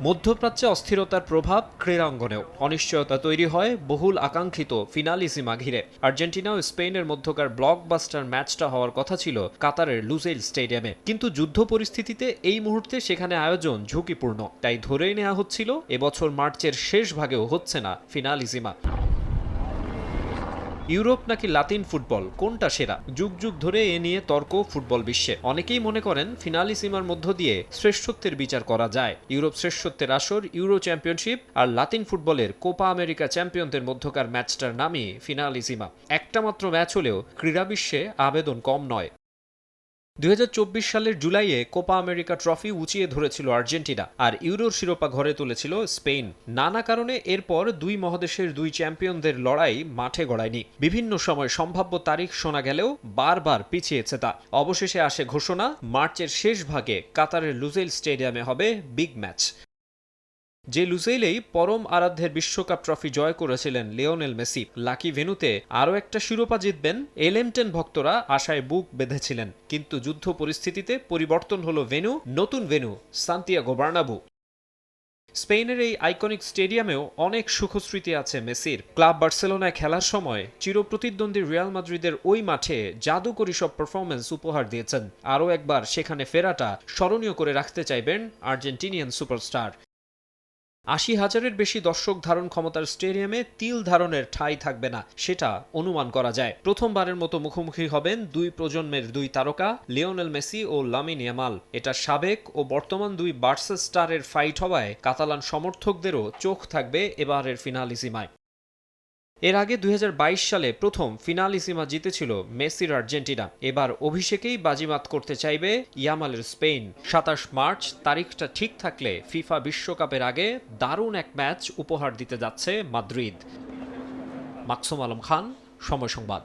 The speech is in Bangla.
মধ্যপ্রাচ্যে অস্থিরতার প্রভাব ক্রীড়াঙ্গনেও অনিশ্চয়তা তৈরি হয় বহুল আকাঙ্ক্ষিত ফিনালিসিমা ঘিরে। আর্জেন্টিনা ও স্পেনের মধ্যকার ব্লকবাস্টার ম্যাচটা হওয়ার কথা ছিল কাতারের লুসেইল স্টেডিয়ামে, কিন্তু যুদ্ধ পরিস্থিতিতে এই মুহূর্তে সেখানে আয়োজন ঝুঁকিপূর্ণ। তাই ধরেই নেওয়া হচ্ছিল এবছর মার্চের শেষ ভাগেও হচ্ছে না ফিনালিসিমা। ইউরোপ নাকি লাতিন ফুটবল, কোনটা সেরা? যুগ যুগ ধরে এ নিয়ে তর্ক ফুটবল বিশ্বে। অনেকেই মনে করেন ফিনালিসিমার মধ্য দিয়ে শ্রেষ্ঠত্বের বিচার করা যায়। ইউরোপ শ্রেষ্ঠত্বের আসর ইউরো চ্যাম্পিয়নশিপ আর লাতিন ফুটবলের কোপা আমেরিকা চ্যাম্পিয়নদের মধ্যকার ম্যাচটার নামই ফিনালিসিমা। একটা মাত্র ম্যাচ হলেও ক্রীড়া বিশ্বে আবেদন কম নয়। ২০২৪ সালের জুলাইয়ে কোপা আমেরিকা ট্রফি উঁচিয়ে ধরেছিল আর্জেন্টিনা, আর ইউরোর শিরোপা ঘরে তুলেছিল স্পেন। নানা কারণে এরপর দুই মহাদেশের দুই চ্যাম্পিয়নদের লড়াই মাঠে গড়ায়নি। বিভিন্ন সময় সম্ভাব্য তারিখ শোনা গেলেও বারবার পিছিয়েছে তা। অবশেষে আসে ঘোষণা, মার্চের শেষ ভাগে কাতারের লুসেইল স্টেডিয়ামে হবে বিগ ম্যাচ। যে লুসেইলেই পরম আরাধ্যের বিশ্বকাপ ট্রফি জয় করেছিলেন লিওনেল মেসি। লাকি ভেন্যুতে আরও একটা শিরোপা জিতবেন এলএমটেন ভক্তরা আশায় বুক বেঁধেছিলেন, কিন্তু যুদ্ধ পরিস্থিতিতে পরিবর্তন হলো ভেন্যু, নতুন ভেন্যু সান্তিয়াগো বার্নাব্যু। স্পেনের এই আইকনিক স্টেডিয়ামেও অনেক সুখস্মৃতি আছে মেসির। ক্লাব বার্সেলোনায় খেলার সময় চিরপ্রতিদ্বন্দ্বী রিয়াল মাদ্রিদের ওই মাঠে জাদুকরী সব পারফরম্যান্স উপহার দিয়েছেন। আরও একবার সেখানে ফেরাটা স্মরণীয় করে রাখতে চাইবেন আর্জেন্টিনিয়ান সুপারস্টার। ৮০,০০০-এর বেশি দর্শক ধারণ ক্ষমতার স্টেডিয়ামে তিল ধারণের ঠাঁই থাকবে না, সেটা অনুমান করা যায়। প্রথমবারের মতো মুখোমুখি হবেন দুই প্রজন্মের দুই তারকা, লিওনেল মেসি ও লামিন ইয়ামাল। এটা সাবেক ও বর্তমান দুই বার্সা স্টারের ফাইট হওয়ায় কাতালান সমর্থকদেরও চোখ থাকবে এবারের ফিনালিসিমায়। এর আগে ২০২২ সালে প্রথম ফিনালিসিমা জিতেছিল মেসির আর্জেন্টিনা। এবার অভিষেকেই বাজিমাত করতে চাইবে ইয়ামালের স্পেন। ২৭ মার্চ তারিখটা ঠিক থাকলে ফিফা বিশ্বকাপের আগে দারুণ এক ম্যাচ উপহার দিতে যাচ্ছে মাদ্রিদ। মাকসুম আলম খান, সময় সংবাদ।